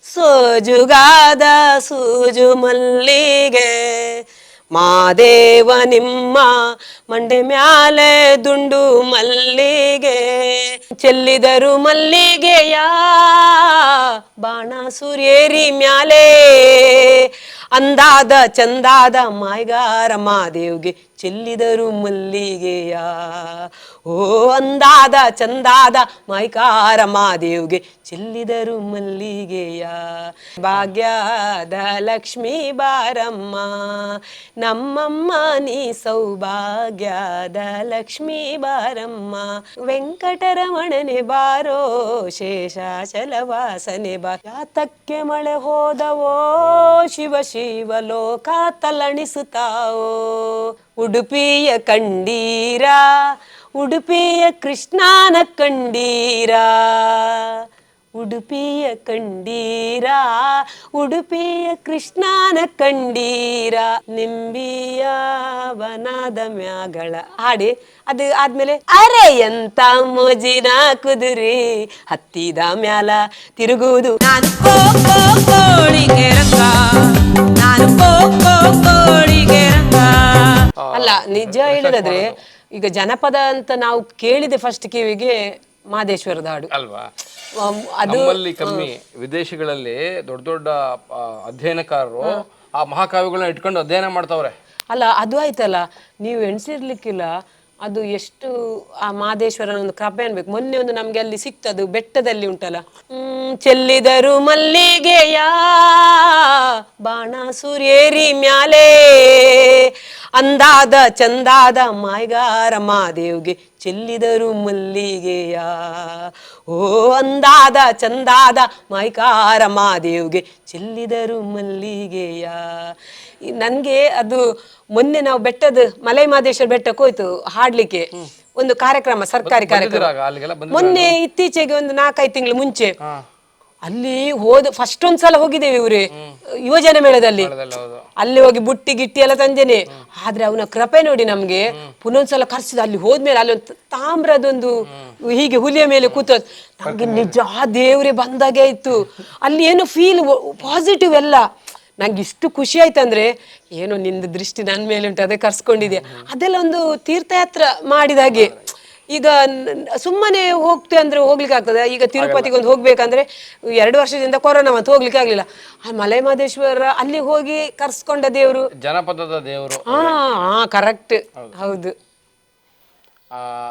ಸೋಜುಗಾದ ಸೂಜು ಮಲ್ಲಿಗೆ ಮಾದೇವ ನಿಮ್ಮ ಮಂಡೆ ಮ್ಯಾಲೆ ದುಂಡು ಮಲ್ಲಿಗೆ ಚೆಲ್ಲಿದರು ಮಲ್ಲಿಗೆಯ ಬಾಣ ಸೂರ್ಯೇರಿ ಮ್ಯಾಲೆ ಅಂದಾದ ಚಂದಾದ ಮಾಯ್ಗಾರ ಮಾದೇವ್ಗೆ ಚೆಲ್ಲಿದರು ಮಲ್ಲಿಗೆಯ ಓ ಅಂದಾದ ಚಂದಾದ ಮೈಕಾರ ಮಾದೇವ್ಗೆ ಚೆಲ್ಲಿದರು ಮಲ್ಲಿಗೆಯ ಭಾಗ್ಯದ ಲಕ್ಷ್ಮೀ ಬಾರಮ್ಮ ನಮ್ಮಮ್ಮ ನೀ ಸೌಭಾಗ್ಯದ ಲಕ್ಷ್ಮೀ ಬಾರಮ್ಮ ವೆಂಕಟರಮಣನೆ ಬಾರೋ ಶೇಷಾಚಲವಾಸನೆ ಬಾ ಯಾತಕ್ಕೆ ಮಳೆ ಹೋದವೋ ಶಿವ ಶಿವ ಲೋಕ ತಲ್ಲಣಿಸುತ್ತಾವೋ ಉಡುಪಿಯ ಕಂಡೀರ ಉಡುಪಿಯ ಕೃಷ್ಣನ ಕಂಡೀರ ಉಡುಪಿಯ ಕಂಡೀರ ಉಡುಪಿಯ ಕೃಷ್ಣನ ಕಂಡೀರ ನಿಂಬಿಯ ವನದ ಮ್ಯಾಗಳ ಹಾಡಿ ಅದು ಆದ್ಮೇಲೆ ಅರೆ ಎಂತ ಮೋಜಿನ ಕುದುರೆ ಹತ್ತಿದ ಮ್ಯಾಲ ತಿರುಗುವುದು ನಾನು ಕೋಳಿಗೆ ರಂಗ ನಾನು ಕೋಳಿಗೆ ರಂಗ ಅಲ್ಲ ನಿಜ ಹೇಳುದಾದ್ರೆ ಈಗ ಜನಪದ ಅಂತ ನಾವು ಕೇಳಿದೆ ಫಸ್ಟ್ ಕಿವಿಗೆ ಮಹದೇಶ್ವರದ ಹಾಡು ಅಲ್ವಾ. ನಮ್ಮಲ್ಲಿ ಕಮ್ಮಿ, ವಿದೇಶಗಳಲ್ಲಿ ದೊಡ್ಡ ದೊಡ್ಡ ಅಧ್ಯಯನಕಾರರು ಆ ಮಹಾಕಾವ್ಯಗಳನ್ನ ಇಟ್ಕೊಂಡು ಅಧ್ಯಯನ ಮಾಡ್ತಾವ್ರೆ. ಅಲ್ಲ ಅದು ಆಯ್ತಲ್ಲ, ನೀವು ಎಣ್ಸಿರ್ಲಿಕ್ಕಿಲ್ಲ ಅದು ಎಷ್ಟು ಆ ಮಹದೇಶ್ವರನ ಒಂದು ಕೃಪೆ ಅನ್ಬೇಕು. ಮೊನ್ನೆ ಒಂದು ನಮ್ಗೆ ಅಲ್ಲಿ ಸಿಕ್ತದು ಬೆಟ್ಟದಲ್ಲಿ ಉಂಟಲ್ಲ, ಚೆಲ್ಲಿದರು ಮಲ್ಲಿಗೆಯ ಬಾಣ ಸೂರ್ಯೇರಿ ಮ್ಯಾಲೆ ಅಂದಾದ ಚಂದಾದ ಮಾಯ್ಗಾರ ಮಾದೇವ್ಗೆ ಚೆಲ್ಲಿದರು ಮಲ್ಲಿಗೆಯ ಓ ಅಂದಾದ ಚಂದಾದ ಮಾಯ್ಕಾರ ಮಾದೇವ್ಗೆ ಚೆಲ್ಲಿದರು ಮಲ್ಲಿಗೆಯ. ನನ್ಗೆ ಅದು ಮೊನ್ನೆ ನಾವು ಬೆಟ್ಟದ ಮಲೈ ಮಹದೇಶ್ವರ ಬೆಟ್ಟಕ್ಕೆ ಹೋಯ್ತು ಹಾಡ್ಲಿಕ್ಕೆ, ಒಂದು ಕಾರ್ಯಕ್ರಮ, ಸರ್ಕಾರಿ ಕಾರ್ಯಕ್ರಮ ಮೊನ್ನೆ ಇತ್ತೀಚೆಗೆ ಒಂದು 4-5 ತಿಂಗಳು ಮುಂಚೆ. ಅಲ್ಲಿ ಫಸ್ಟ್ ಒಂದ್ಸಲ ಹೋಗಿದ್ದೇವೆ ಇವ್ರೆ ಯುವಜನ ಮೇಳದಲ್ಲಿ, ಅಲ್ಲಿ ಹೋಗಿ ಬುಟ್ಟಿ ಗಿಟ್ಟಿ ಎಲ್ಲ ತಂದೇನೆ. ಆದ್ರೆ ಅವನ ಕೃಪೆ ನೋಡಿ ನಮ್ಗೆ ಪುನೊಂದ್ಸಲ ಕರ್ಸಿದ. ಅಲ್ಲಿ ಹೋದ್ಮೇಲೆ ಅಲ್ಲಿ ಒಂದು ತಾಮ್ರದೊಂದು ಹೀಗೆ ಹುಲಿಯ ಮೇಲೆ ಕೂತ ನಮ್ಗೆ ನಿಜ ದೇವ್ರೆ ಬಂದಾಗೆ ಆಯ್ತು. ಅಲ್ಲಿ ಏನು ಫೀಲ್ ಪಾಸಿಟಿವ್ ಎಲ್ಲ. ನಂಗೆ ಇಷ್ಟು ಖುಷಿ ಆಯ್ತಂದ್ರೆ, ಏನೋ ನಿಂದು ದೃಷ್ಟಿ ನನ್ನ ಮೇಲೆ ಉಂಟು, ಅದೇ ಕರ್ಸ್ಕೊಂಡಿದ್ಯಾ, ಅದೆಲ್ಲ ಒಂದು ತೀರ್ಥಯಾತ್ರ ಮಾಡಿದ ಹಾಗೆ. ಈಗ ಸುಮ್ಮನೆ ಹೋಗ್ತೇವೆ ಅಂದ್ರೆ ಹೋಗ್ಲಿಕ್ಕೆ ಆಗ್ತದೆ. ಈಗ ತಿರುಪತಿಗೆ ಒಂದು ಹೋಗ್ಬೇಕಂದ್ರೆ 2 ವರ್ಷದಿಂದ ಕೊರೋನಾ ಅಂತ ಹೋಗ್ಲಿಕ್ಕೆ ಆಗ್ಲಿಲ್ಲ. ಆ ಮಲೈ ಮಹದೇಶ್ವರ ಅಲ್ಲಿ ಹೋಗಿ ಕರ್ಸ್ಕೊಂಡ ದೇವರು, ಜನಪದದ ದೇವರು. ಹಾ ಕರೆಕ್ಟ್, ಹೌದು.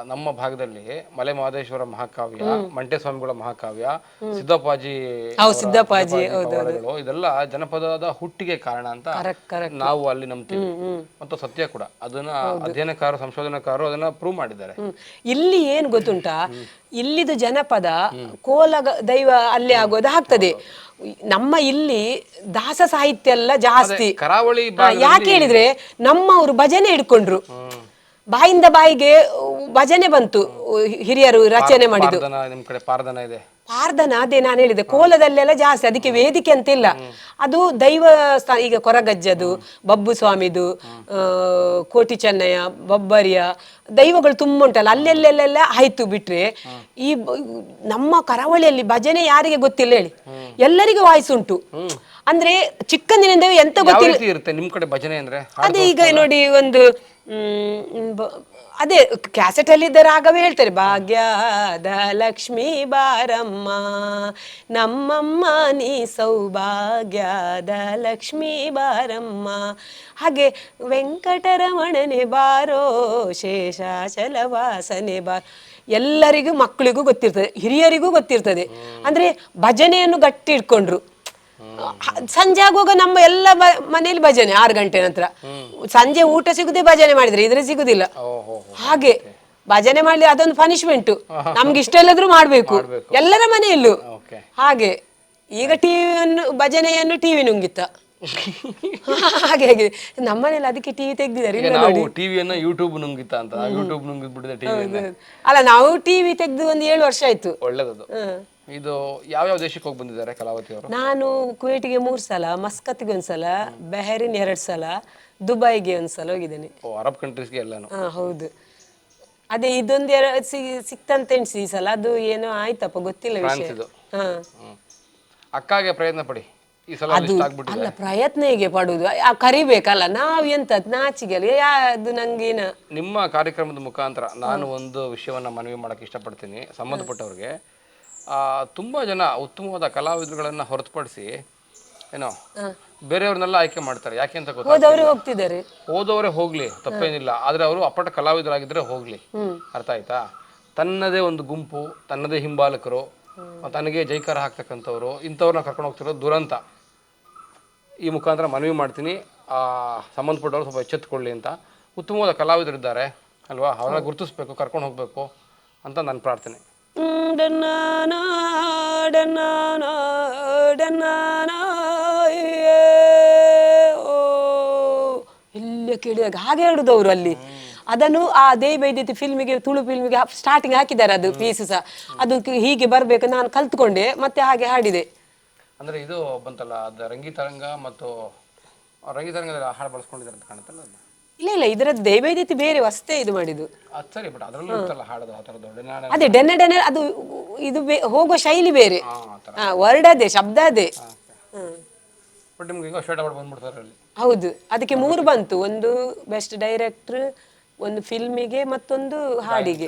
ನಮ್ಮ ಭಾಗದಲ್ಲಿ ಮಲೆ ಮಹದೇಶ್ವರ ಮಹಾಕಾವ್ಯ, ಮಂಟೆ ಸ್ವಾಮಿಗಳ ಮಹಾಕಾವ್ಯ, ಸಿದ್ದಪ್ಪಾಜಿ ಇದೆಲ್ಲ ಜನಪದದ ಹುಟ್ಟಿಗೆ ಕಾರಣ ಅಂತ ನಾವು ಅಲ್ಲಿ ನಂಬ್ತೀವಿ. ಮತ್ತು ಸತ್ಯ ಕೂಡ. ಅದನ್ನ ಅಧ್ಯಯನಕಾರರು, ಸಂಶೋಧನಕಾರರು ಅದನ್ನ ಪ್ರೂವ್ ಮಾಡಿದ್ದಾರೆ. ಇಲ್ಲಿ ಏನ್ ಗೊತ್ತುಂಟಾ, ಇಲ್ಲಿದು ಜನಪದ ಕೋಲ ದೈವ ಅಲ್ಲಿ ಆಗೋದು ಆಗ್ತದೆ. ನಮ್ಮ ಇಲ್ಲಿ ದಾಸ ಸಾಹಿತ್ಯ ಎಲ್ಲ ಜಾಸ್ತಿ. ಕರಾವಳಿ ಯಾಕೆ ಹೇಳಿದ್ರೆ ನಮ್ಮವರು ಭಜನೆ ಹಿಡ್ಕೊಂಡ್ರು, ಬಾಯಿಂದ ಬಾಯಿಗೆ ಭಜನೆ ಬಂತು, ಹಿರಿಯರು ರಚನೆ ಮಾಡಿದ್ದು. ನಿಮ್ ಕಡೆ ಪಾರ್ದನ ಇದೆ? ಪಾರ್ದನ ಅದೇ ನಾನು ಹೇಳಿದೆ, ಕೋಲದಲ್ಲೆಲ್ಲ ಜಾಸ್ತಿ. ಅದಕ್ಕೆ ವೇದಿಕೆ ಅಂತಿಲ್ಲ, ಅದು ದೈವ ಸ್ಥಾನ. ಈಗ ಕೊರಗಜ್ಜದು, ಬಬ್ಬು ಸ್ವಾಮಿದು, ಕೋಟಿ ಚೆನ್ನಯ್ಯ, ಬಬ್ಬರಿಯ ದೈವಗಳು ತುಂಬ ಉಂಟಲ್ಲ, ಅಲ್ಲೆಲ್ಲೆಲ್ಲ ಆಯ್ತು. ಬಿಟ್ರೆ ಈ ನಮ್ಮ ಕರಾವಳಿಯಲ್ಲಿ ಭಜನೆ ಯಾರಿಗೆ ಗೊತ್ತಿಲ್ಲ ಹೇಳಿ, ಎಲ್ಲರಿಗೂ ವಾಯ್ಸ್ ಉಂಟು. ಅಂದ್ರೆ ಚಿಕ್ಕಂದಿನಿಂದ ಎಂತ ಗೊತ್ತಿಲ್ಲ. ನಿಮ್ ಕಡೆ ಭಜನೆ ಅಂದ್ರೆ ಅದೇ ಈಗ ನೋಡಿ, ಒಂದು ಅದೇ ಕ್ಯಾಸೆಟ್ ಅಲ್ಲಿ ಇದ್ದ ರಾಗವೇ ಹೇಳ್ತಾರೆ, ಭಾಗ್ಯದ ಲಕ್ಷ್ಮೀ ಬಾರಮ್ಮ ನಮ್ಮಮ್ಮ ನೀ ಸೌಭಾಗ್ಯದ ಲಕ್ಷ್ಮೀ ಬಾರಮ್ಮ. ಹಾಗೆ ವೆಂಕಟರಮಣನೆ ಬಾರೋ ಶೇಷಾಚಲವಾಸನೆ ಬಾರ್. ಎಲ್ಲರಿಗೂ, ಮಕ್ಕಳಿಗೂ ಗೊತ್ತಿರ್ತದೆ, ಹಿರಿಯರಿಗೂ ಗೊತ್ತಿರ್ತದೆ. ಅಂದ್ರೆ ಭಜನೆಯನ್ನು ಗಟ್ಟಿ ಇಟ್ಕೊಂಡ್ರು. ಸಂಜೆ ಆಗುವಾಗ ನಮ್ಮ ಎಲ್ಲ ಮನೆಯಲ್ಲಿ ಭಜನೆ 6 ಗಂಟೆ ನಂತರ. ಸಂಜೆ ಊಟ ಸಿಗುದೇ ಭಜನೆ ಮಾಡಿದ್ರೆ, ಇದ್ರೆ ಸಿಗುದಿಲ್ಲ. ಹಾಗೆ ಭಜನೆ ಮಾಡ್ಲಿ, ಅದೊಂದು ಪನಿಷ್ಮೆಂಟ್. ನಮ್ಗೆ ಇಷ್ಟ ಇಲ್ಲದ್ರೂ ಮಾಡ್ಬೇಕು ಎಲ್ಲರ ಮನೆಯಲ್ಲೂ. ಹಾಗೆ ಈಗ ಟಿವಿಯನ್ನು, ಭಜನೆಯನ್ನು ಟಿವಿ ನುಂಗಿತ್ತ ಹಾಗೆ ಆಗಿದೆ ನಮ್ಮನೇಲಿ. ಅದಕ್ಕೆ ಟಿವಿ ತೆಗ್ದಿದ್ದಾರೆ. ಟಿವಿಯನ್ನ ಯೂಟ್ಯೂಬ್ ನುಂಗಿತ್ತ ಅಂತ, ಯೂಟ್ಯೂಬ್ ನುಂಗಿದ್ಬಿಟ್ಟಿದೆ ಟಿವಿ. ಅಲ್ಲ, ನಾವು ಟಿವಿ ತೆಗ್ದು ಒಂದು 7 ವರ್ಷ ಆಯ್ತು. ಒಳ್ಳೇದದು. ಇದು ಯಾವ ದೇಶಕ್ಕೆ ಹೋಗಿ ಬಂದಿದ್ದಾರೆ ಕಲಾವತಿ ಅವರು? ನಾನು ಕುವೈಟಿಗೆ 3 ಸಲ, ಮಸ್ಕತ್ಗೆ 1 ಸಲ, ಬೆಹರಿನ್ 2 ಸಲ, ದುಬೈಗೆ 1 ಸಲ ಹೋಗಿದ್ದೇನೆ. ಅರಬ್ ಕಂಟ್ರೀಸ್ಗೆ ಎಲ್ಲಾನು? ಹೌದು. ಅದೇ ಇದೊಂದು ಸಿಕ್ತಂತ ಎಣಿಸಿ ಈ ಸಲ, ಅದು ಏನೋ ಆಯ್ತಪ್ಪ ಗೊತ್ತಿಲ್ಲ ವಿಷಯ. ಅಕ್ಕಾಗೆ ಪ್ರಯತ್ನ ಪಡಿ, ಈ ಸಲ ಲಿಸ್ಟ್ ಆಗ್ಬಿಟ್ಟಿದೆ. ಅಲ್ಲ, ಪ್ರಯತ್ನ ಹೇಗೆ ಪಡುದು, ಕರಿಬೇಕಲ್ಲ, ನಾವ್ ಎಂತದ್ ನಾಚಿಗೆಲ್ಲ ಅದು ನಂಗೇನ. ನಿಮ್ಮ ಕಾರ್ಯಕ್ರಮದ ಮುಖಾಂತರ ನಾನು ಒಂದು ವಿಷಯವನ್ನ ಮನವಿ ಮಾಡಕ್ಕೆ ಇಷ್ಟಪಡ್ತೀನಿ ಸಂಬಂಧಪಟ್ಟವ್ರಿಗೆ. ತುಂಬಾ ಜನ ಉತ್ತಮವಾದ ಕಲಾವಿದರುಗಳನ್ನ ಹೊರತುಪಡಿಸಿ ಏನೋ ಬೇರೆಯವ್ರನ್ನೆಲ್ಲ ಆಯ್ಕೆ ಮಾಡ್ತಾರೆ. ಯಾಕೆ ಅಂತ ಹೋದವರು ಹೋಗ್ತಿದ್ದಾರೆ, ಹೋದವರೇ ಹೋಗ್ಲಿ, ತಪ್ಪೇನಿಲ್ಲ. ಆದ್ರೆ ಅವರು ಅಪ್ಪಟ ಕಲಾವಿದರಾಗಿದ್ರೆ ಹೋಗ್ಲಿ, ಅರ್ಥ ಆಯ್ತಾ? ತನ್ನದೇ ಒಂದು ಗುಂಪು, ತನ್ನದೇ ಹಿಂಬಾಲಕರು, ತನಗೆ ಜೈಕಾರ ಹಾಕ್ತಕ್ಕಂಥವ್ರು, ಇಂಥವ್ರನ್ನ ಕರ್ಕೊಂಡು ಹೋಗ್ತಿರೋದು ದುರಂತ. ಈ ಮುಖಾಂತರ ಮನವಿ ಮಾಡ್ತೀನಿ, ಸಂಬಂಧಪಟ್ಟವ್ರು ಸ್ವಲ್ಪ ಎಚ್ಚೆತ್ತುಕೊಳ್ಳಿ ಅಂತ. ಉತ್ತಮವಾದ ಕಲಾವಿದರಿದ್ದಾರೆ ಅಲ್ವಾ, ಅವ್ರನ್ನ ಗುರುತಿಸ್ಬೇಕು, ಕರ್ಕೊಂಡು ಹೋಗ್ಬೇಕು ಅಂತ ನನ್ನ ಪ್ರಾರ್ಥನೆ. ಎಲ್ಲ ಕೇಳಿದಾಗ ಹಾಗೆ ಹೇಳುದವರು ಅಲ್ಲಿ. ಅದನ್ನು ಆ ದೇವೈದ್ಯತೆ ಫಿಲ್ಮಿಗೆ, ತುಳು ಫಿಲ್ಮಿಗೆ ಸ್ಟಾರ್ಟಿಂಗ್ ಹಾಕಿದ್ದಾರೆ ಅದು ಪೀಸ್ ಸಹ. ಅದು ಹೀಗೆ ಬರ್ಬೇಕು ನಾನು ಕಲ್ತ್ಕೊಂಡೆ, ಮತ್ತೆ ಹಾಗೆ ಹಾಡಿದೆ. ಅಂದ್ರೆ ಇದು ಬಂತಲ್ಲ, ಅದು ರಂಗಿತರಂಗ ಮತ್ತು ರಂಗಿತರಂಗದಲ್ಲಿ ಹಾಡು ಬಳಸ್ಕೊಂಡಿದ್ದಾರೆ ಅಂತ ಕಾಣುತ್ತಲ್ಲ. ಇಲ್ಲ ಇಲ್ಲ, ಇದರದ್ದು ದೈವೈದ್ಯತೆ ಬೇರೆ, ವಸ್ತೆ ಇದು ಮಾಡಿದ್ದು. ಸರಿ, ಬಟ್ ಅದರಲ್ಲೂ ಇರ್ತಲ್ಲ ಹಾಡೋದು ಆ ಥರದ್ದು. ಅದೇ ಡೆನ್ನ ಡೆನ್ನ, ಅದು ಇದು ಹೋಗೋ ಶೈಲಿ ಬೇರೆ, ವರ್ಡ್ ಅದೇ, ಶಬ್ದ ಅದೇ. ಬಟ್ ನಿಮ್ಗೆ ಈಗ ಶ್ವೇತ ಬಂದ್ಬಿಡ್ತಾರೆ ಅಲ್ಲಿ. ಹೌದು, ಅದಕ್ಕೆ 3 ಬಂತು, ಒಂದು ಬೆಸ್ಟ್ ಡೈರೆಕ್ಟರ್, ಒಂದು ಫಿಲ್ಮಿಗೆ, ಮತ್ತೊಂದು ಹಾಡಿಗೆ.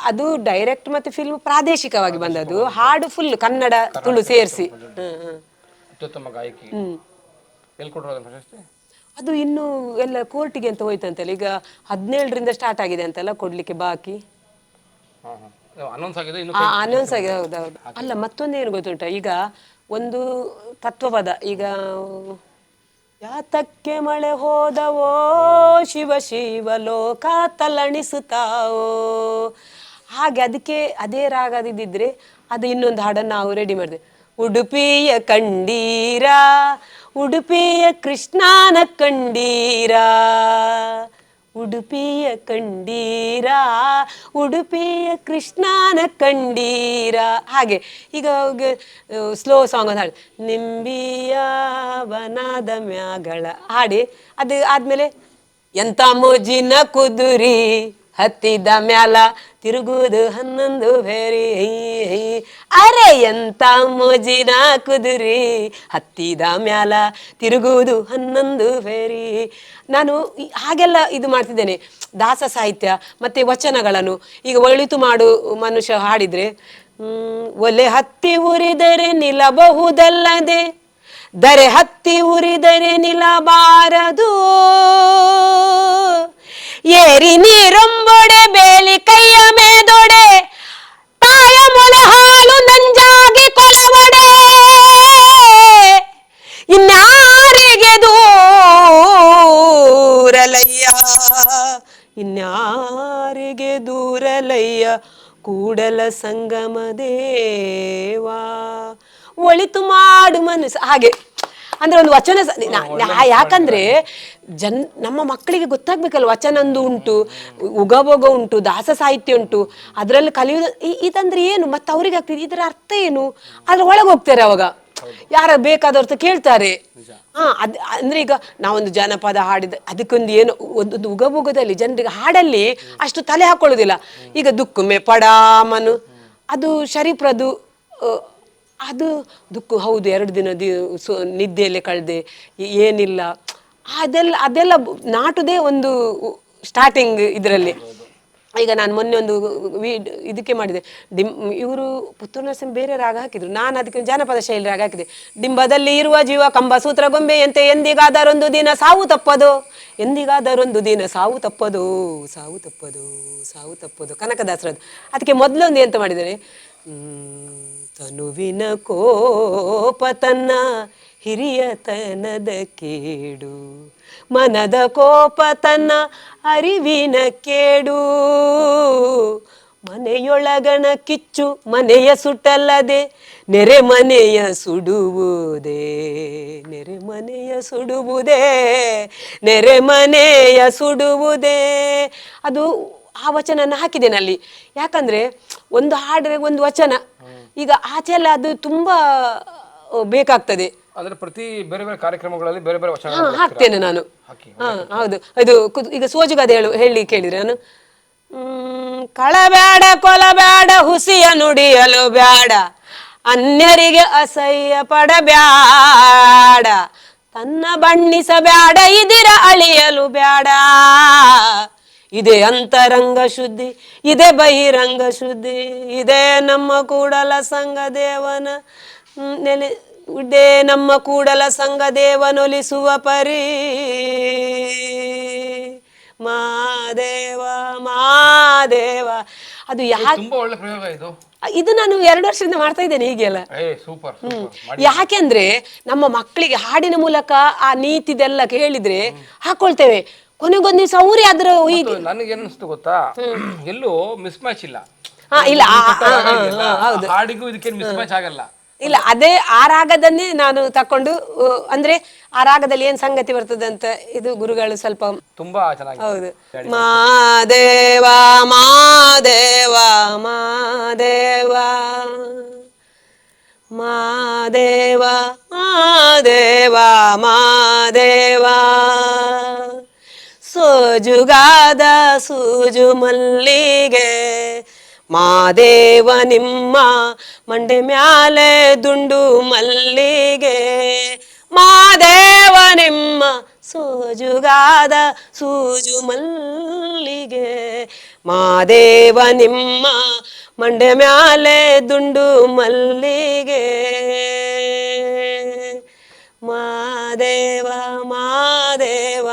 ಅದು ಡೈರೆಕ್ಟ್ ಮತ್ತೆ ಫಿಲ್ಮ್ ಪ್ರಾದೇಶಿಕವಾಗಿ ಬಂದದ್ದು, ಹಾಡು ಫುಲ್ ಕನ್ನಡ ತುಳು ಸೇರಿಸಿ. ಅತ್ಯುತ್ತಮ ಗಾಯಕಿ ಎಲ್ಲಿ ಕೊಟ್ಟರು ಅದನ್ನ ಪ್ರಶಸ್ತಿ? ಅದು ಇನ್ನು ಎಲ್ಲ ಕೋರ್ಟಿಗೆ ಅಂತ ಹೋಯ್ತಂತಲ್ಲ, ಈಗ 17ರಿಂದ ಸ್ಟಾರ್ಟ್ ಆಗಿದೆ ಅಂತೆಲ್ಲ ಕೊಡ್ಲಿಕ್ಕೆ ಬಾಕಿ. ಅನೌನ್ಸ್ ಆಗಿದೆ, ಅನೌನ್ಸ್ ಆಗಿದೆ. ಹೌದೌದು. ಅಲ್ಲ, ಮತ್ತೊಂದೇನು ಗೊತ್ತುಂಟ, ಈಗ ಒಂದು ತತ್ವಪದ, ಈಗ ಯಾತಕ್ಕೆ ಮಳೆ ಹೋದವೋ ಶಿವ ಶಿವ ಲೋಕ ತಲ್ಲಣಿಸುತ್ತಾವೋ, ಹಾಗೆ ಅದಕ್ಕೆ ಅದೇ ರಾಗದಿದ್ದರೆ ಅದು ಇನ್ನೊಂದು ಹಾಡನ್ನು ನಾವು ರೆಡಿ ಮಾಡಿದೆ. ಉಡುಪಿಯ ಕಂಡೀರ, ಉಡುಪಿಯ ಕೃಷ್ಣನ ಕಂಡೀರ, ಉಡುಪಿಯ ಕಂಡೀರ, ಉಡುಪಿಯ ಕೃಷ್ಣನ ಕಂಡೀರ. ಹಾಗೆ ಈಗ ಸ್ಲೋ ಸಾಂಗ್ ಒಂದು ಹಾಡು, ನಿಂಬಿಯ ವನದ ಮ್ಯಾಗಳ ಹಾಡಿ, ಅದು ಆದಮೇಲೆ ಎಂತ ಮೋಜಿನ ಕುದುರಿ ಹತ್ತಿದ ಮ್ಯಾಲ ತಿರುಗುದು 11 ಬೇರಿ, ಅರೆ ಎಂತ ಮೋಜಿನ ಕುದುರಿ ಹತ್ತಿದ ಮ್ಯಾಲ ತಿರುಗುದು 11 ಬೇರಿ. ನಾನು ಹಾಗೆಲ್ಲ ಇದು ಮಾಡ್ತಿದ್ದೇನೆ, ದಾಸ ಸಾಹಿತ್ಯ ಮತ್ತೆ ವಚನಗಳನ್ನು. ಈಗ ಒಳಿತು ಮಾಡು ಮನುಷ್ಯ ಹಾಡಿದ್ರೆ, ಒಲೆ ಹತ್ತಿ ಉರಿದರೆ ನಿಲ್ಲಬಹುದಲ್ಲದೆ, ದರೆ ಹತ್ತಿ ಉರಿದರೆ ನಿಲ್ಲಬಾರದು, ಏರಿ ನೀರೊಂಬೊಡೆ ಬೇಲಿ ಕೈಯ ಮೇದೊಡೆ, ತಾಯ ಮೊಲೆ ಹಾಲು ನಂಜಾಗಿ ಕೊಲವಡೆ, ಇನ್ಯಾರಿಗೆ ದೂರಲಯ್ಯ, ಇನ್ಯಾರಿಗೆ ದೂರಲಯ್ಯ ಕೂಡಲ ಸಂಗಮ ದೇವಾ, ಒಳಿತು ಮಾಡು ಮನಸ್ಸು. ಹಾಗೆ ಅಂದ್ರೆ ಒಂದು ವಚನ, ಯಾಕಂದ್ರೆ ನಮ್ಮ ಮಕ್ಕಳಿಗೆ ಗೊತ್ತಾಗ್ಬೇಕಲ್ಲ, ವಚನ ಒಂದು ಉಂಟು, ಉಗಭೋಗ ಉಂಟು, ದಾಸ ಸಾಹಿತ್ಯ ಉಂಟು, ಅದರಲ್ಲಿ ಕಲಿಯುವುದು ಇದಂದ್ರೆ ಏನು, ಮತ್ತೆ ಅವ್ರಿಗೆ ಆಗ್ತದೆ ಇದರ ಅರ್ಥ ಏನು, ಅದ್ರ ಒಳಗೆ ಹೋಗ್ತಾರೆ. ಅವಾಗ ಯಾರ ಬೇಕಾದವ್ರ ಕೇಳ್ತಾರೆ. ಅಂದ್ರೆ ಈಗ ನಾವೊಂದು ಜನಪದ ಹಾಡಿದ ಅದಕ್ಕೊಂದು ಏನು ಒಂದು ಉಗಭೋಗದಲ್ಲಿ ಜನರಿಗೆ ಹಾಡಲ್ಲಿ ಅಷ್ಟು ತಲೆ ಹಾಕೊಳ್ಳುದಿಲ್ಲ. ಈಗ ದುಃಖಮೆ ಪಡಾಮನು ಅದು ಶರೀಫ್ರದು, ಅದು ದುಃಖ ಹೌದು, 2 ದಿನ ನಿದ್ದೆಯಲ್ಲೇ ಕಳೆದೆ, ಏನಿಲ್ಲ, ಅದೆಲ್ಲ ನಾಟುದೇ ಒಂದು ಸ್ಟಾರ್ಟಿಂಗ್ ಇದರಲ್ಲಿ. ಈಗ ನಾನು ಮೊನ್ನೆ ಒಂದು ಇದಕ್ಕೆ ಮಾಡಿದೆ, ಇವರು ಪುತ್ತೂರು ನರಸಿಂಹ ಬೇರೆ ರಾಗ ಹಾಕಿದ್ರು, ನಾನು ಅದಕ್ಕೆ ಜಾನಪದ ಶೈಲಿ ರಾಗ ಹಾಕಿದೆ. ಡಿಂಬದಲ್ಲಿ ಇರುವ ಜೀವ ಕಂಬ ಸೂತ್ರ ಗೊಂಬೆಯಂತೆ, ಎಂದಿಗಾದರೊಂದು ದಿನ ಸಾವು ತಪ್ಪದು, ಎಂದಿಗಾದರೊಂದು ದಿನ ಸಾವು ತಪ್ಪದು, ಸಾವು ತಪ್ಪದು, ಸಾವು ತಪ್ಪದು, ಕನಕದಾಸರದ್ದು. ಅದಕ್ಕೆ ಮೊದಲೊಂದು ಎಂತ ಮಾಡಿದ್ದೇನೆ, ತನುವಿನ ಕೋಪ ತನ್ನ ಹಿರಿಯತನದ ಕೇಡು, ಮನದ ಕೋಪ ತನ್ನ ಅರಿವಿನ ಕೇಡು, ಮನೆಯೊಳಗಣ ಕಿಚ್ಚು ಮನೆಯ ಸುಟ್ಟಲ್ಲದೆ, ನೆರೆ ಮನೆಯ ಸುಡುವುದೇ, ನೆರೆ ಮನೆಯ ಸುಡುವುದೇ, ನೆರೆ ಮನೆಯ ಸುಡುವುದೇ. ಅದು ಆ ವಚನ ಹಾಕಿದ್ದೇನೆ ಅಲ್ಲಿ. ಯಾಕಂದ್ರೆ ಒಂದು ಹಾಡ್ರೆ ಒಂದು ವಚನ, ಈಗ ಆಚೆ ಎಲ್ಲ ಅದು ತುಂಬಾ ಬೇಕಾಗ್ತದೆ. ಅಂದ್ರೆ ಪ್ರತಿ ಬೇರೆ ಬೇರೆ ಕಾರ್ಯಕ್ರಮಗಳಲ್ಲಿ ಬೇರೆ ಬೇರೆ ವಚನ ಹಾಕ್ತೇನೆ ನಾನು. ಹೌದು, ಇದು ಈಗ ಸೋಜುಗಾದೆ ಹೇಳಿ ಕೇಳಿದ್ರೆ ನಾನು, ಕಳಬೇಡ ಕೊಲಬೇಡ ಹುಸಿಯ ನುಡಿಯಲು ಬೇಡ, ಅನ್ಯರಿಗೆ ಅಸಹ್ಯ ಪಡಬ್ಯಾಡ, ತನ್ನ ಬಣ್ಣಿಸಬ್ಯಾಡ, ಇದಿರ ಅಳಿಯಲು ಬ್ಯಾಡ. ಇದೇ ಅಂತರಂಗ ಶುದ್ಧಿ, ಇದೇ ಬಹಿರಂಗ ಶುದ್ಧಿ, ಇದೇ ನಮ್ಮ ಕೂಡಲ ಸಂಘ ದೇವನ ನೆಲೆ, ಇದೇ ನಮ್ಮ ಕೂಡಲ ಸಂಘ ದೇವನೊಲಿಸುವ ಪರಿ. ಮಾದೇವ ಮಾದೇವ. ಅದು ತುಂಬಾ ಒಳ್ಳೆ ಪ್ರಯೋಗ ಇದು. ಇದು ನಾನು 2 ವರ್ಷದಿಂದ ಮಾಡ್ತಾ ಇದ್ದೇನೆ ಹೀಗೆಲ್ಲ. ಸೂಪರ್. ಯಾಕೆಂದ್ರೆ ನಮ್ಮ ಮಕ್ಕಳಿಗೆ ಹಾಡಿನ ಮೂಲಕ ಆ ನೀತಿದೆಲ್ಲ ಹೇಳಿದ್ರೆ ಹಾಕೊಳ್ತೇವೆ, ಕೊನೆಗೊಂದು ದಿವಸ ಅವರೇ ಅದ್ರ ನನಗೇನಿಸ್ತು ಗೊತ್ತಾ, ಎಲ್ಲೂ ಮಿಸ್ ಮ್ಯಾಚ್ ಇಲ್ಲ. ಇಲ್ಲ ಹಾಡಿಗೂ ಇದಕ್ಕೆ ಮಿಸ್ ಮ್ಯಾಚ್ ಆಗಲ್ಲ. ಇಲ್ಲ, ಅದೇ ಆ ರಾಗದನ್ನೇ ನಾನು ತಕೊಂಡು, ಅಂದ್ರೆ ಆ ರಾಗದಲ್ಲಿ ಏನ್ ಸಂಗತಿ ಬರ್ತದೆ ಅಂತ ಇದು ಗುರುಗಳು ಸ್ವಲ್ಪ ತುಂಬಾ ಚೆನ್ನಾಗಿ. ಹೌದು. ಮಾದೇವ ಮಾದೇವ ಮಾದೇವ ಮಾದೇವ ಮಾದೇವ ಮಾದೇವ, ಸೋಜುಗಾದ ಸೂಜು ಮಲ್ಲಿಗೆ ಮಾದೇವ ನಿಮ್ಮ ಮಂಡೆ ಮ್ಯಾಲೆ ದುಂಡು ಮಲ್ಲಿಗೆ, ಮಾದೇವ ನಿಮ್ಮ ಸೋಜುಗಾದ ಸೂಜು ಮಲ್ಲಿಗೆ, ಮಾದೇವ ನಿಮ್ಮ ಮಂಡೆ ಮ್ಯಾಲೆ ದುಂಡು ಮಲ್ಲಿಗೆ, ಮಾದೇವ ಮಾದೇವ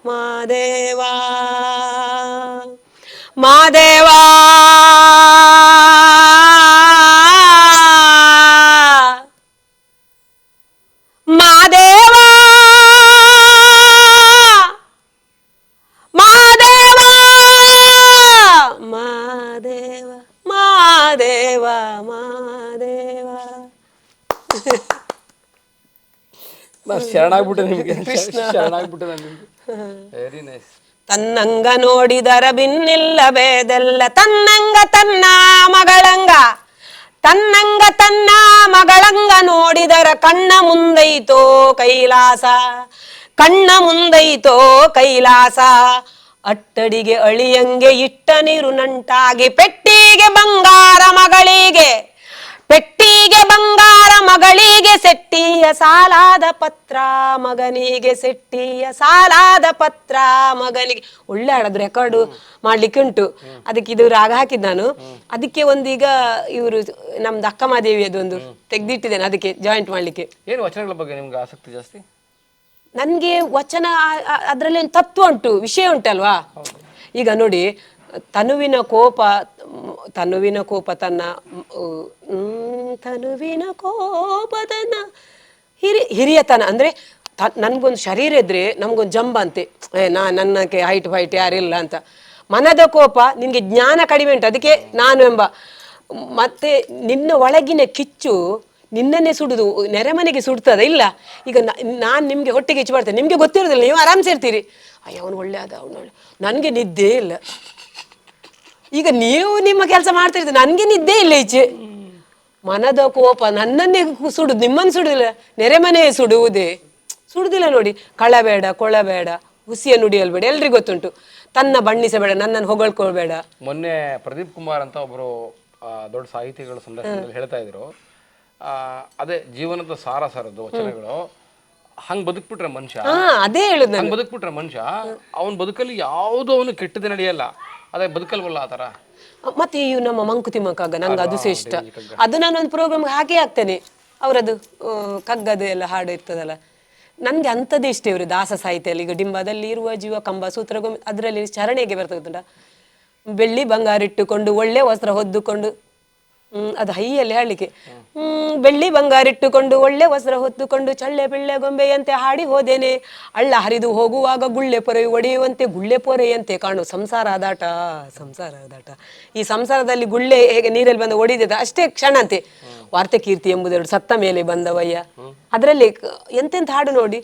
ಮಾದೇವ ಮಾದೇವ ಮಾದೇವ ಮಾದೇವ ಮಾದೇವ ಮಾದೇವ ಮಾದೇವ. ಶರಣಾಗ್ಬಿಟ್ಟೆ ನಿಮಗೆ, ಶರಣಾಗ್ಬಿಟ್ಟೆ ನಿಮಗೆ. Very nice. ತನ್ನಂಗ ನೋಡಿದರ ಬಿನ್ನಿಲ್ಲ ಬೇದೆಲ್ಲ, ತನ್ನಂಗ ತನ್ನ ಮಗಳಂಗ, ತನ್ನಂಗ ತನ್ನ ಮಗಳಂಗ ನೋಡಿದರ ಕಣ್ಣ ಮುಂದೈತೋ ಕೈಲಾಸ, ಕಣ್ಣ ಮುಂದೈತೋ ಕೈಲಾಸ. ಅಟ್ಟಡಿಗೆ ಅಳಿಯಂಗೆ ಇಟ್ಟ ನೀರು ನಂಟಾಗಿ, ಪೆಟ್ಟಿಗೆ ಬಂಗಾರ ಮಗಳಿಗೆ, ಪೆಟ್ಟಿಗೆ ಬಂಗಾರ ಮಗಳಿಗೆ, ಸೆಟ್ಟಿಯ ಸಾಲಾದ ಪತ್ರ ಮಗನಿಗೆ, ಸೆಟ್ಟಿಯ ಸಾಲಾದ ಪತ್ರ ಮಗನಿಗೆ. ಒಳ್ಳೆ ಹಾಡೋದು, ರೆಕಾರ್ಡು ಮಾಡ್ಲಿಕ್ಕೆ ಉಂಟು. ಅದಕ್ಕೆ ಇದು ರಾಗ ಹಾಕಿದ್ ನಾನು. ಅದಕ್ಕೆ ಒಂದೀಗ ಇವರು ನಮ್ದು ಅಕ್ಕಮಾದೇವಿ ಅದೊಂದು ತೆಗ್ದಿಟ್ಟಿದ್ದೇನೆ, ಅದಕ್ಕೆ ಜಾಯಿಂಟ್ ಮಾಡ್ಲಿಕ್ಕೆ. ಏನು ವಚನಗಳ ಬಗ್ಗೆ ನಿಮ್ಗೆ ಆಸಕ್ತಿ ಜಾಸ್ತಿ? ನನ್ಗೆ ವಚನ ಅದ್ರಲ್ಲಿ ಒಂದು ತತ್ವ ಉಂಟು, ವಿಷಯ ಉಂಟಲ್ವಾ. ಈಗ ನೋಡಿ, ತನುವಿನ ಕೋಪ ತನ್ನ ತನುವಿನ ಕೋಪ ತನ್ನ ಹಿರಿಯತನ ಅಂದ್ರೆ ನನ್ಗೊಂದು ಶರೀರ ಇದ್ರೆ ನಮ್ಗೊಂದು ಜಂಬ ಅಂತೆ, ನನ್ನಕ್ಕೆ ಹೈಟ್ ಫೈಟ್ ಯಾರಿಲ್ಲ ಅಂತ. ಮನದ ಕೋಪ ನಿನ್ಗೆ ಜ್ಞಾನ ಕಡಿಮೆ ಉಂಟು, ಅದಕ್ಕೆ ನಾನು ಎಂಬ. ಮತ್ತೆ ನಿನ್ನ ಒಳಗಿನ ಕಿಚ್ಚು ನಿನ್ನನ್ನೇ ಸುಡುದು, ನೆರೆಮನೆಗೆ ಸುಡ್ತದ ಇಲ್ಲ. ಈಗ ನಾನು ನಿಮ್ಗೆ ಹೊಟ್ಟೆಗೆ ಕಿಚ್ಚು ಬರ್ತೇನೆ, ನಿಮ್ಗೆ ಗೊತ್ತಿರೋದಿಲ್ಲ, ನೀವು ಆರಾಮ್ಸೆ ಇರ್ತೀರಿ. ಅಯ್ಯ ಅವನು ಒಳ್ಳೆ ಆದ, ಅವನು ಒಳ್ಳೆ, ನನಗೆ ನಿದ್ದೆ ಇಲ್ಲ. ಈಗ ನೀವು ನಿಮ್ಮ ಕೆಲಸ ಮಾಡ್ತಾ ಇರ್ತೀರಿ, ನನಗೆ ನಿದ್ದೆ ಇಲ್ಲ ಈಚೆ. ಮನದ ಕೋಪ ನನ್ನನ್ನೇ ಸುಡುದು, ನಿಮ್ಮನ್ನು ಸುಡುದಿಲ್ಲ, ನೆರೆಮನೆ ಸುಡುವುದೇ ಸುಡುದಿಲ್ಲ. ನೋಡಿ, ಕಳಬೇಡ ಕೊಳಬೇಡ ಹುಸಿಯ ನುಡಿಯಲ್ಬೇಡ, ಎಲ್ರಿಗೂ ಗೊತ್ತುಂಟು. ತನ್ನ ಬಣ್ಣಿಸಬೇಡ, ನನ್ನನ್ನು ಹೊಗಳ್ಕೊಳ್ಬೇಡ. ಮೊನ್ನೆ ಪ್ರದೀಪ್ ಕುಮಾರ್ ಅಂತ ಒಬ್ಬರು ದೊಡ್ಡ ಸಾಹಿತಿಗಳು ಸಂದರ್ಶನದಲ್ಲಿ ಹೇಳ್ತಾ ಇದ್ರು, ಅದೇ ಜೀವನದ ಸಾರ ಸಾರದ್ದು ವಚನಗಳು. ಹಂಗ್ ಬದುಕ್ಬಿಟ್ರೆ ಮನುಷ್ಯ, ಅದೇ ಹೇಳುದು, ಹಂಗ್ ಬದುಕ್ಬಿಟ್ರೆ ಮನುಷ್ಯ ಅವನ ಬದುಕಲ್ಲಿ ಯಾವುದು ಅವನು ಕೆಟ್ಟದೇ ನಡೆಯಲ್ಲ. ಅದೇ ಬದುಕಲ್ವಲ್ಲ ಆ ತರ. ಮತ್ತೆ ಇವು ನಮ್ಮ ಮಂಕುತಿಮ್ಮ ಕಗ್ಗ, ನಂಗೆ ಅದು ಸಹ ಇಷ್ಟ. ಅದು ನಾನೊಂದು ಪ್ರೋಗ್ರಾಮ್ ಹಾಕಿ ಹಾಕ್ತೇನೆ, ಅವರದ್ದು ಕಗ್ಗದು ಎಲ್ಲ ಹಾಡು ಇರ್ತದಲ್ಲ. ನನ್ಗೆ ಅಂಥದ್ದೇ ಇಷ್ಟ ಇವರು ದಾಸ ಸಾಹಿತ್ಯಲ್ಲಿ. ಈಗ ಡಿಂಬದಲ್ಲಿ ಇರುವ ಜೀವ ಕಂಬ ಸೂತ್ರಗೊಮ್ಮೆ ಅದರಲ್ಲಿ ಚರಣೆಗೆ ಬರ್ತದೆ, ಬೆಳ್ಳಿ ಬಂಗಾರ ಇಟ್ಟುಕೊಂಡು ಒಳ್ಳೆ ವಸ್ತ್ರ ಹೊದ್ದುಕೊಂಡು, ಅದು ಹೈಯಲ್ಲಿ ಹೇಳಲಿಕ್ಕೆ. ಬೆಳ್ಳಿ ಬಂಗಾರ ಇಟ್ಟುಕೊಂಡು ಒಳ್ಳೆ ವಸ್ತ್ರ ಹೊತ್ತುಕೊಂಡು ಚಳ್ಳೆ ಬೆಳ್ಳೆ ಗೊಂಬೆಯಂತೆ ಹಾಡಿ ಹೋದೇನೆ, ಹಳ್ಳ ಹರಿದು ಹೋಗುವಾಗ ಗುಳ್ಳೆ ಪೊರೆ ಒಡೆಯುವಂತೆ ಗುಳ್ಳೆ ಪೊರೆಯಂತೆ ಕಾಣು ಸಂಸಾರ ಅದಾಟ ಸಂಸಾರ ಅದಾಟ. ಈ ಸಂಸಾರದಲ್ಲಿ ಗುಳ್ಳೆ ಹೇಗೆ ನೀರಲ್ಲಿ ಬಂದು ಒಡಿದ ಅಷ್ಟೇ ಕ್ಷಣ ಅಂತೆ. ವಾರ್ತೆ ಕೀರ್ತಿ ಎಂಬುದೆರಡು ಸತ್ತ ಮೇಲೆ ಬಂದವಯ್ಯ, ಅದರಲ್ಲಿ ಎಂತೆಂತ ಹಾಡು ನೋಡಿ.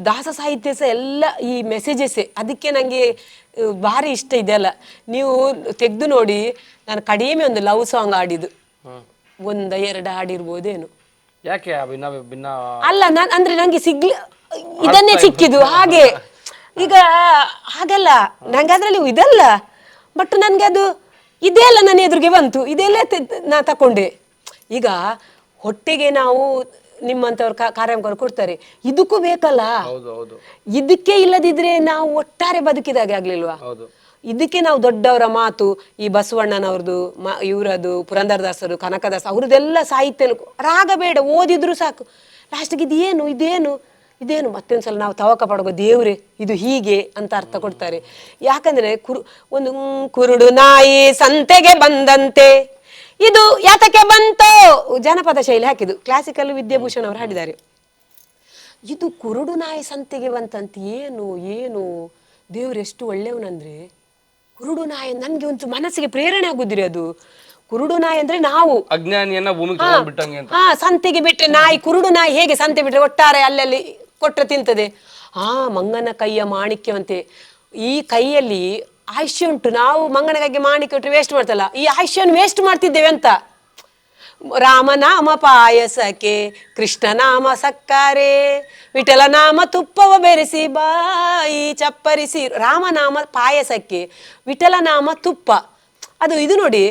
ದಾಸ ಸಾಹಿತ್ಯ ಸಹ ಎಲ್ಲ ಈ ಮೆಸೇಜಸ್ಸೇ. ಅದಕ್ಕೆ ನನಗೆ ಭಾರಿ ಇಷ್ಟ ಇದೆಲ್ಲ. ನೀವು ತೆಗೆದು ನೋಡಿ, ನಾನು ಕಡಿಮೆ ಒಂದು ಲವ್ ಸಾಂಗ್ ಆಡಿದ್ದು 1-2 ಹಾಡಿರ್ಬೋದೇನು. ಯಾಕೆ ಅಲ್ಲ, ನಾನು ಅಂದ್ರೆ ನಂಗೆ ಇದನ್ನೇ ಸಿಕ್ಕಿದ್ದು ಹಾಗೆ. ಈಗ ಹಾಗಲ್ಲ, ನಂಗೆ ಅದ್ರಲ್ಲಿ ಇದಲ್ಲ, ಬಟ್ ನನ್ಗೆ ಅದು ಇದೇ ಅಲ್ಲ ನನ್ನ ಎದುರಿಗೆ ಬಂತು, ಇದೆಲ್ಲ ನಾ ತಕೊಂಡೆ. ಈಗ ಹೊಟ್ಟೆಗೆ ನಾವು ನಿಮ್ಮಂಥವ್ರು ಕಾರ್ಯಕ್ರಮ ಕೊಡ್ತಾರೆ, ಇದಕ್ಕೂ ಬೇಕಲ್ಲ. ಹೌದು ಹೌದು. ಇದಕ್ಕೆ ಇಲ್ಲದಿದ್ರೆ ನಾವು ಒಟ್ಟಾರೆ ಬದುಕಿದಾಗೆ ಆಗ್ಲಿಲ್ವಾ? ಹೌದು. ಇದಕ್ಕೆ ನಾವು ದೊಡ್ಡವರ ಮಾತು, ಈ ಬಸವಣ್ಣನವ್ರದ್ದು, ಇವರದು, ಪುರಂದರದಾಸರು, ಕನಕದಾಸ ಅವ್ರದ್ದೆಲ್ಲ ಸಾಹಿತ್ಯ ರಾಗ ಬೇಡ, ಓದಿದ್ರು ಸಾಕು. ಲಾಸ್ಟಿಗೆ ಇದೇನು ಮತ್ತೊಂದ್ಸಲ ನಾವು ತವಕ ಪಡಗೋ, ದೇವ್ರೆ ಇದು ಹೀಗೆ ಅಂತ ಅರ್ಥ ಕೊಡ್ತಾರೆ. ಯಾಕಂದ್ರೆ ಒಂದು ಕುರುಡು ನಾಯಿ ಸಂತೆಗೆ ಬಂದಂತೆ, ಇದು ಯಾತಕ್ಕೆ ಬಂತೋ, ಜನಪದ ಶೈಲಿ ಹಾಕಿದ್ದು, ಕ್ಲಾಸಿಕಲ್ ವಿದ್ಯಾಭೂಷಣ್ ಅವರು ಹಾಡಿದ್ದಾರೆ. ಇದು ಕುರುಡು ನಾಯಿ ಸಂತೆಗೆ ಬಂತಂತ, ಏನು ದೇವ್ರೆಷ್ಟು ಒಳ್ಳೆಯವನಂದ್ರೆ, ಕುರುಡು ನಾಯಿ ನನ್ಗೆ ಒಂದು ಮನಸ್ಸಿಗೆ ಪ್ರೇರಣೆ ಆಗುದಿರಿ. ಅದು ಕುರುಡು ನಾಯಿ ಅಂದ್ರೆ ನಾವು ಅಜ್ಞಾನಿಯನ್ನ ಭೂಮಿಗೆ ಬಿಟ್ಟಂಗೆ ಅಂತ. ಸಂತೆಗೆ ಬಿಟ್ರೆ ನಾಯಿ, ಕುರುಡು ನಾಯಿ ಹೇಗೆ ಸಂತೆ ಬಿಟ್ರೆ ಒಟ್ಟಾರೆ ಅಲ್ಲಲ್ಲಿ ಕೊಟ್ರೆ ತಿಂತದೆ. ಮಂಗನ ಕೈಯ ಮಾಣಿಕ್ಯವಂತೆ, ಈ ಕೈಯಲ್ಲಿ ಆಯುಷ್ಯ ಉಂಟು. ನಾವು ಮಂಗನ ಕೈಗೆ ಮಾಣಿಕ್ಯ ಕೊಟ್ಟರೆ ವೇಸ್ಟ್ ಮಾಡ್ತಲ್ಲ, ಈ ಆಯುಷ್ಯವನ್ನು ವೇಸ್ಟ್ ಮಾಡ್ತಿದ್ದೇವೆ ಅಂತ. ರಾಮನಾಮ ಪಾಯಸಕ್ಕೆ, ಕೃಷ್ಣನಾಮ ಸಕ್ಕರೆ, ವಿಠಲ ನಾಮ ತುಪ್ಪವ ಬೆರೆಸಿ ಬಾಯಿ ಚಪ್ಪರಿಸಿ. ರಾಮನಾಮ ಪಾಯಸಕ್ಕೆ, ವಿಠಲ ನಾಮ ತುಪ್ಪ. ಇದು ನೋಡಿ,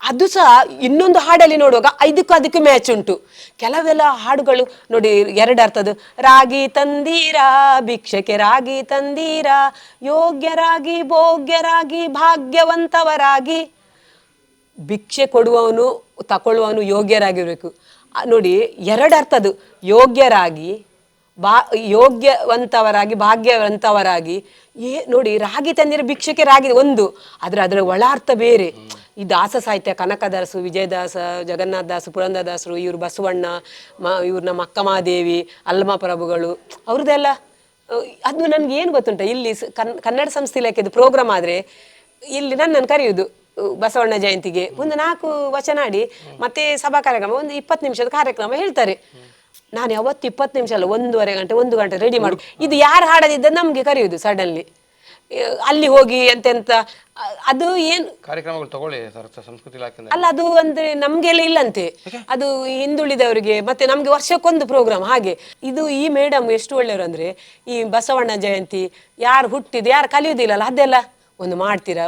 ಅದು ಸಹ ಇನ್ನೊಂದು ಹಾಡಲ್ಲಿ ನೋಡುವಾಗ ಅದಕ್ಕೆ ಮ್ಯಾಚ್ ಉಂಟು. ಕೆಲವೆಲ್ಲ ಹಾಡುಗಳು ನೋಡಿ ಎರಡು ಅರ್ಥದ್ದು. ರಾಗಿ ತಂದೀರಾ ಭಿಕ್ಷಕ್ಕೆ, ರಾಗಿ ತಂದೀರಾ ಯೋಗ್ಯರಾಗಿ ಭೋಗ್ಯರಾಗಿ ಭಾಗ್ಯವಂತವರಾಗಿ. ಭಿಕ್ಷೆ ಕೊಡುವವನು ತಕೊಳ್ಳುವವನು ಯೋಗ್ಯರಾಗಿರ್ಬೇಕು ನೋಡಿ, ಎರಡು ಅರ್ಥದ್ದು. ಯೋಗ್ಯರಾಗಿ ಯೋಗ್ಯವಂತವರಾಗಿ ಭಾಗ್ಯವಂತವರಾಗಿ. ನೋಡಿ, ರಾಗಿ ತಂದಿರ ಭಿಕ್ಷಕ್ಕೆ ರಾಗಿ ಒಂದು, ಅದರ ಒಳ ಅರ್ಥ ಬೇರೆ. ಈ ದಾಸ ಸಾಹಿತ್ಯ, ಕನಕದಾಸರು, ವಿಜಯದಾಸ, ಜಗನ್ನಾಥದಾಸ, ಪುರಂದರದಾಸರು, ಇವರು ಬಸವಣ್ಣ, ಇವ್ರು ನಮ್ಮ ಅಕ್ಕಮಹಾದೇವಿ, ಅಲ್ಲಮ ಪ್ರಭುಗಳು, ಅವ್ರದ್ದೆಲ್ಲ ಅದು ನನ್ಗೆ ಏನು ಗೊತ್ತುಂಟ, ಇಲ್ಲಿ ಕನ್ನಡ ಸಂಸ್ಥೆ ಇಲಾಖೆದು ಪ್ರೋಗ್ರಾಮ್ ಆದರೆ ಇಲ್ಲಿ ನನ್ನನ್ನು ಕರೆಯುವುದು ಬಸವಣ್ಣ ಜಯಂತಿಗೆ. ಒಂದು 4 ವಚನ ಆಡಿ ಮತ್ತೆ ಸಭಾ ಕಾರ್ಯಕ್ರಮ, ಒಂದು 20 ನಿಮಿಷದ ಕಾರ್ಯಕ್ರಮ ಹೇಳ್ತಾರೆ. ನಾನು ಯಾವತ್ತು 20 ನಿಮಿಷ ಅಲ್ಲ, 1.5 ಗಂಟೆ 1 ಗಂಟೆ ರೆಡಿ ಮಾಡಿ. ಇದು ಯಾರು ಹಾಡದಿದ್ದ ನಮ್ಗೆ ಕರೆಯುವುದು ಸಡನ್ಲಿ, ಅಲ್ಲಿ ಹೋಗಿ ಎಂತೆಂತ. ಅದು ಏನು ಕಾರ್ಯಕ್ರಮಗಳು ತಗೊಳ್ಳಿ ಸಂಸ್ಕೃತಿ ಇಲಾಖೆ ಅಲ್ಲ, ಅದು ಅಂದ್ರೆ ನಮ್ಗೆಲ್ಲ ಇಲ್ಲಂತೆ, ಅದು ಹಿಂದುಳಿದವರಿಗೆ. ಮತ್ತೆ ನಮ್ಗೆ ವರ್ಷಕ್ಕೊಂದು ಪ್ರೋಗ್ರಾಮ್ ಹಾಗೆ. ಈ ಮೇಡಮ್ ಎಷ್ಟು ಒಳ್ಳೆಯವರು ಅಂದ್ರೆ, ಈ ಬಸವಣ್ಣ ಜಯಂತಿ ಯಾರು ಹುಟ್ಟಿದ್ದು ಯಾರು ಕಲಿಯುವುದಿಲ್ಲಲ್ಲ, ಅದೆಲ್ಲ ಒಂದು ಮಾಡ್ತೀರಾ.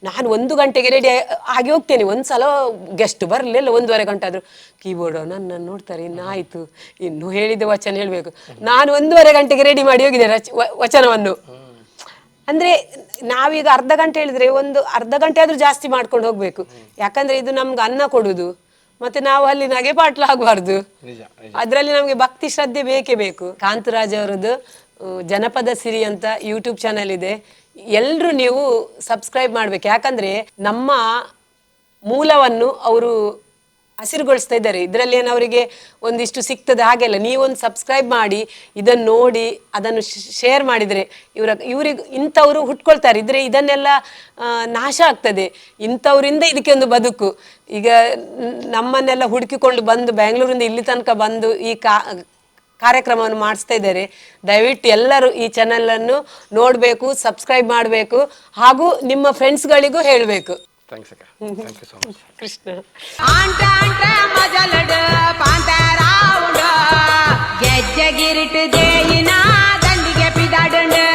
ನಾನು 1 ಗಂಟೆಗೆ ರೆಡಿ ಆಗಿ ಹೋಗ್ತೇನೆ. ಒಂದ್ಸಲ ಗೆಸ್ಟ್ ಬರಲಿಲ್ಲ, 1.5 ಗಂಟೆ ಆದ್ರು ಕೀಬೋರ್ಡ್ ನನ್ನನ್ನು ನೋಡ್ತಾರೆ, ಇನ್ನಾಯ್ತು ಇನ್ನು ಹೇಳಿದ ವಚನ ಹೇಳ್ಬೇಕು. ನಾನು 1.5 ಗಂಟೆಗೆ ರೆಡಿ ಮಾಡಿ ಹೋಗಿದ್ದೇನೆ ವಚನವನ್ನು. ಅಂದ್ರೆ ನಾವೀಗ ಅರ್ಧ ಗಂಟೆ ಹೇಳಿದ್ರೆ ಒಂದು ಅರ್ಧ ಗಂಟೆ ಆದ್ರೂ ಜಾಸ್ತಿ ಮಾಡ್ಕೊಂಡು ಹೋಗ್ಬೇಕು. ಯಾಕಂದ್ರೆ ಇದು ನಮ್ಗೆ ಅನ್ನ ಕೊಡುದು, ಮತ್ತೆ ನಾವು ಅಲ್ಲಿ ನಗೆ ಪಾಟ್ಲ ಆಗಬಾರ್ದು. ಅದ್ರಲ್ಲಿ ನಮ್ಗೆ ಭಕ್ತಿ ಶ್ರದ್ಧೆ ಬೇಕೇ ಬೇಕು. ಕಾಂತರಾಜ್ ಅವರದ್ದು ಜನಪದ ಸಿರಿ ಅಂತ ಯೂಟ್ಯೂಬ್ ಚಾನಲ್ ಇದೆ, ಎಲ್ರು ನೀವು ಸಬ್ಸ್ಕ್ರೈಬ್ ಮಾಡ್ಬೇಕು. ಯಾಕಂದ್ರೆ ನಮ್ಮ ಮೂಲವನ್ನು ಅವರು ಹಸಿರುಗೊಳಿಸ್ತಾ ಇದ್ದಾರೆ. ಇದರಲ್ಲಿ ಏನು ಅವರಿಗೆ ಒಂದಿಷ್ಟು ಸಿಗ್ತದೆ ಹಾಗೆಲ್ಲ. ನೀವೊಂದು ಸಬ್ಸ್ಕ್ರೈಬ್ ಮಾಡಿ ಇದನ್ನು ನೋಡಿ ಅದನ್ನು ಶೇರ್ ಮಾಡಿದರೆ ಇವ್ರಿಗೆ ಇಂಥವ್ರು ಹುಟ್ಕೊಳ್ತಾರೆ. ಇದ್ರೆ ಇದನ್ನೆಲ್ಲ ನಾಶ ಆಗ್ತದೆ. ಇಂಥವ್ರಿಂದ ಇದಕ್ಕೆ ಒಂದು ಬದುಕು. ಈಗ ನಮ್ಮನ್ನೆಲ್ಲ ಹುಡುಕಿಕೊಂಡು ಬಂದು ಬೆಂಗಳೂರಿಂದ ಇಲ್ಲಿ ತನಕ ಬಂದು ಈ ಕಾರ್ಯಕ್ರಮವನ್ನು ಮಾಡಿಸ್ತಾ ಇದ್ದಾರೆ. ದಯವಿಟ್ಟು ಎಲ್ಲರೂ ಈ ಚಾನಲನ್ನು ನೋಡಬೇಕು, ಸಬ್ಸ್ಕ್ರೈಬ್ ಮಾಡಬೇಕು, ಹಾಗೂ ನಿಮ್ಮ ಫ್ರೆಂಡ್ಸ್ಗಳಿಗೂ ಹೇಳಬೇಕು. ಥ್ಯಾಂಕ್ಸ್ ಅಕ್ಕ, thank you so much. Krishna ಗೆಜ್ಜೆ ಗಿರಿಟ್ ದೇಯಿನ ದಂಡಿಗೆ ಪಿದಾಡ